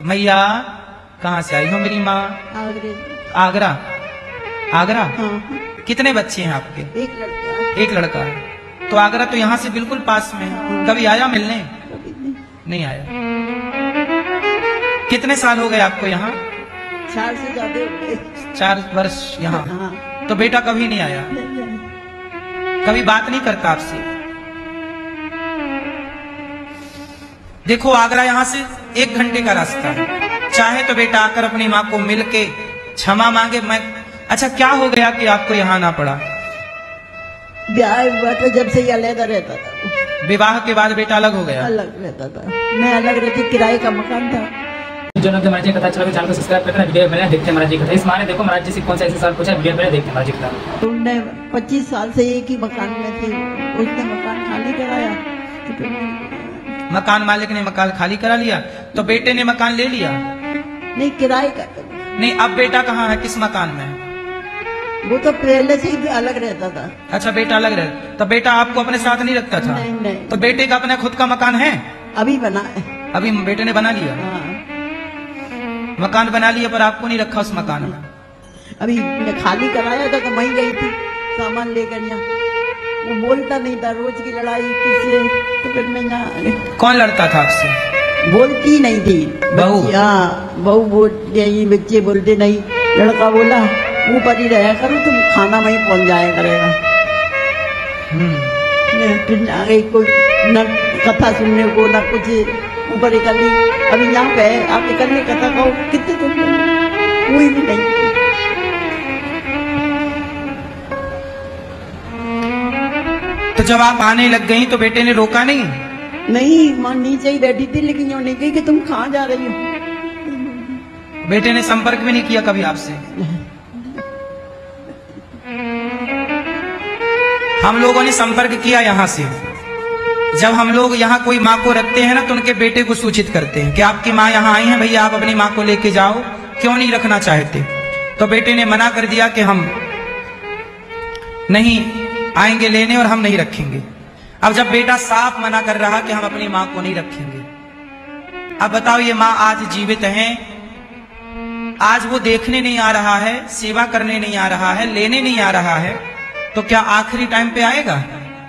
मैया कहाँ से आई हो मेरी माँ? आगरा। आगरा? हाँ। कितने बच्चे हैं आपके? एक लड़का। एक लड़का है। तो आगरा तो यहाँ से बिल्कुल पास में है। कभी आया मिलने? नहीं आया। कितने साल हो गए आपको यहाँ? 4 से ज्यादा हो गए। 4 वर्ष यहाँ। हाँ। तो बेटा कभी नहीं आया? कभी बात नहीं करता आपसे? देखो आगरा यहाँ से 1 घंटे का रास्ता है। चाहे तो बेटा आकर अपनी माँ को मिल के क्षमा मांगे। मैं अच्छा क्या हो गया कि आपको यहाँ आना पड़ा? ब्याह हुआ था जब से ये अलग रहता था। विवाह के बाद बेटा अलग हो गया? अलग रहता था। मैं अलग रहती, किराए का मकान था। जो लोग महाराज जी कथा चला चैनल को सब्सक्राइब करना, वीडियो में देखते महाराज जी कथा। इस माने देखो महाराज जी से कौन सा ऐसे सवाल पूछा, वीडियो में देखते महाराज जी कथा। उन्होंने 25 साल से एक ही मकान में थी। उसने मकान खाली कराया तो मकान मालिक ने मकान खाली करा लिया, तो बेटे ने मकान ले लिया? नहीं, किराए का। नहीं, अब बेटा कहाँ है, किस मकान में है? वो तो पहले से ही अलग रहता था। अच्छा बेटा अलग रहता, तो बेटा आपको अपने साथ नहीं रखता था? नहीं नहीं। तो बेटे का अपना खुद का मकान है? अभी बना है। अभी बेटे ने बना लिया? हाँ। मकान बना लिया पर आपको नहीं रखा उस मकान में? अभी मैं खाली कराया था तो वहीं गई थी सामान लेकर यहाँ। वो बोलता नहीं था, रोज की लड़ाई किससे, तो फिर मैं यहाँ। कौन लड़ता था आपसे? बोलती नहीं थी बहू? हाँ, बहू बोल यही, बच्चे बोलते नहीं। लड़का बोला ऊपर ही रहा करो, तुम खाना वहीं पहुंच जाया करेगा। फिर आ गई, कोई न कथा सुनने को न कुछ, ऊपर ही कर ली। अभी यहाँ पे आप निकलने कथा कहो कितने दिन कोई भी नहीं। तो जब आप आने लग गई तो बेटे ने रोका नहीं? नहीं, माँ नीचे ही बैठी थी, लेकिन यूँ नहीं गई कि तुम कहाँ जा रही हो। बेटे ने संपर्क भी नहीं किया कभी आपसे? हम लोगों ने संपर्क किया यहाँ से। जब हम लोग यहाँ कोई माँ को रखते हैं ना तो उनके बेटे को सूचित करते हैं कि आपकी माँ यहाँ आई है, भैया आप अपनी माँ को लेके जाओ। क्यों नहीं रखना चाहते? तो बेटे ने मना कर दिया कि हम नहीं आएंगे लेने और हम नहीं रखेंगे। अब जब बेटा साफ मना कर रहा कि हम अपनी माँ को नहीं रखेंगे, अब बताओ ये माँ आज जीवित है, आज वो देखने नहीं आ रहा है, सेवा करने नहीं आ रहा है, लेने नहीं आ रहा है, तो क्या आखिरी टाइम पे आएगा?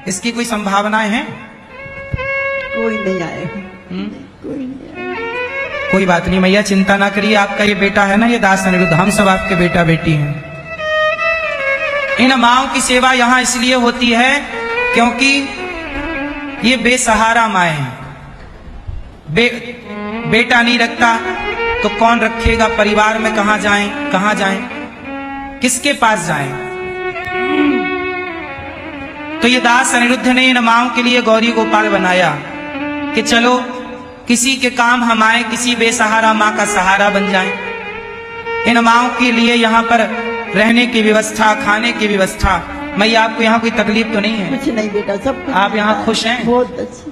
इसकी कोई संभावनाएं हैं? कोई नहीं आएगा। कोई नहीं आएगा। कोई बात नहीं मैया, चिंता ना करिए। आपका ये बेटा है ना, ये दास अनिरुद्ध, हम सब आपके बेटा बेटी हैं। इन माओं की सेवा यहाँ इसलिए होती है क्योंकि ये बेसहारा माएं हैं। बेटा नहीं रखता तो कौन रखेगा? परिवार में कहां जाएं, कहां जाएं, किसके पास जाएं? तो ये दास अनिरुद्ध ने इन माओं के लिए गौरी गोपाल बनाया कि चलो किसी के काम हम आए, किसी बेसहारा माँ का सहारा बन जाएं। इन माओं के लिए यहाँ पर रहने की व्यवस्था, खाने की व्यवस्था। मैया आपको यहाँ कोई तकलीफ तो नहीं है? कुछ नहीं बेटा, सब कुछ। आप यहाँ खुश हैं? बहुत अच्छी।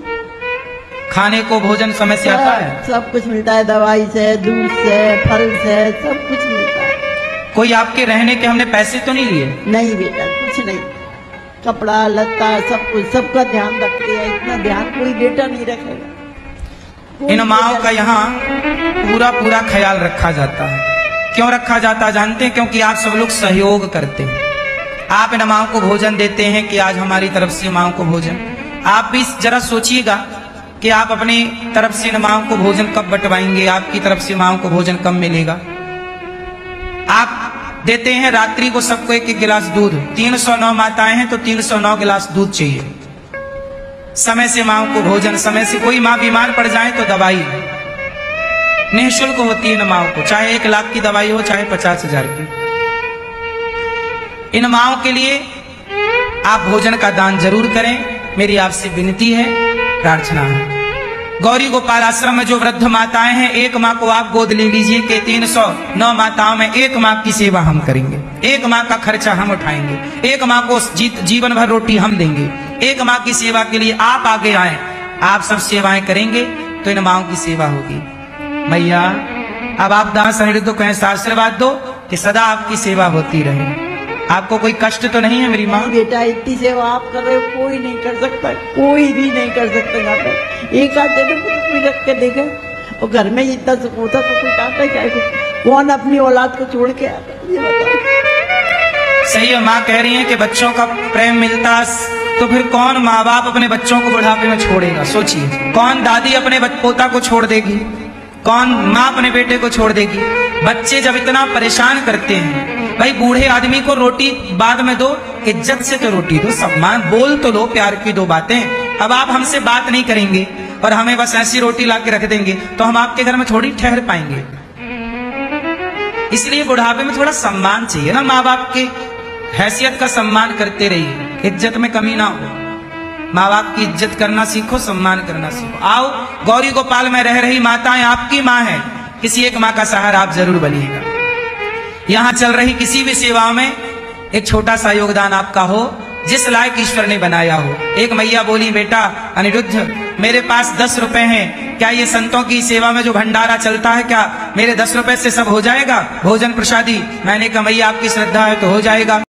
खाने को भोजन समय से आता है? सब कुछ मिलता है, दवाई से, दूध से, फल से, सब कुछ मिलता है। कोई आपके रहने के हमने पैसे तो नहीं लिए? नहीं बेटा, कुछ नहीं। कपड़ा लत्ता सब कुछ, सबका ध्यान रखते हैं। इतना ध्यान कोई बेटा नहीं रखेगा। इन माओं का यहाँ पूरा पूरा ख्याल रखा जाता है। क्यों रखा जाता है जानते हैं? क्योंकि आप सब लोग सहयोग करते हैं। आप इन माओं को भोजन देते हैं कि आज हमारी तरफ से माओं को भोजन। आप भी जरा सोचिएगा कि आप अपनी तरफ से इन माओं को भोजन कब बंटवाएंगे, आपकी तरफ से माओं को भोजन कब मिलेगा। आप देते हैं रात्रि को सबको 1-1 गिलास दूध। 309 माताएं हैं तो 309 गिलास दूध चाहिए। समय से माओं को भोजन, समय से कोई माँ बीमार पड़ जाए तो दवाई निःशुल्क होती है इन माओं को, चाहे 1 लाख की दवाई हो, चाहे 50,000 की। इन माओं के लिए आप भोजन का दान जरूर करें, मेरी आपसे विनती है, प्रार्थना है। गौरी गोपाल आश्रम में जो वृद्ध माताएं हैं, एक माँ को आप गोद ले लीजिए कि 309 माताओं में एक माँ की सेवा हम करेंगे, एक माँ का खर्चा हम उठाएंगे, एक माँ को जीवन भर रोटी हम देंगे। एक माँ की सेवा के लिए आप आगे आए, आप सब सेवाएं करेंगे तो इन माओं की सेवा होगी। मैया अब आप दास अनिरुद्ध को ऐसा आशीर्वाद दो कि सदा आपकी सेवा होती रहे। आपको कोई कष्ट तो नहीं है मेरी माँ? बेटा इतनी सेवा आप कर रहे हो, कोई नहीं कर सकता, कोई भी नहीं कर सकता। यहाँ पर एक आध जगह कोई रख के देखे, और घर में इतना सुख होता तो कोई आता क्या है? कौन अपनी औलाद को छोड़ के आता, ये बताओ। सही है, माँ कह रही है कि बच्चों का प्रेम मिलता, तो फिर कौन माँ बाप अपने बच्चों को बुढ़ापे में छोड़ेगा? सोचिए, कौन दादी अपने पोता को छोड़ देगी? कौन माँ अपने बेटे को छोड़ देगी? बच्चे जब इतना परेशान करते हैं, भाई बूढ़े आदमी को रोटी बाद में दो, इज्जत से तो रोटी दो, सम्मान बोल तो लो, प्यार की दो बातें। अब आप हमसे बात नहीं करेंगे और हमें बस ऐसी रोटी ला के रख देंगे, तो हम आपके घर में थोड़ी ठहर पाएंगे। इसलिए बुढ़ापे में थोड़ा सम्मान चाहिए ना, माँ बाप की हैसियत का सम्मान करते रहिए, इज्जत में कमी ना हो। माँ बाप की इज्जत करना सीखो, सम्मान करना सीखो। आओ, गौरी गोपाल में रह रही माताएं आपकी माँ है, किसी एक माँ का सहारा आप जरूर बनिएगा। यहाँ चल रही किसी भी सेवा में एक छोटा सा योगदान आपका हो, जिस लायक ईश्वर ने बनाया हो। एक मैया बोली, बेटा अनिरुद्ध, मेरे पास 10 रुपए हैं, क्या ये संतों की सेवा में जो भंडारा चलता है, क्या मेरे 10 रुपए से सब हो जाएगा, भोजन प्रसादी? मैंने कहा मैया आपकी श्रद्धा है तो हो जाएगा।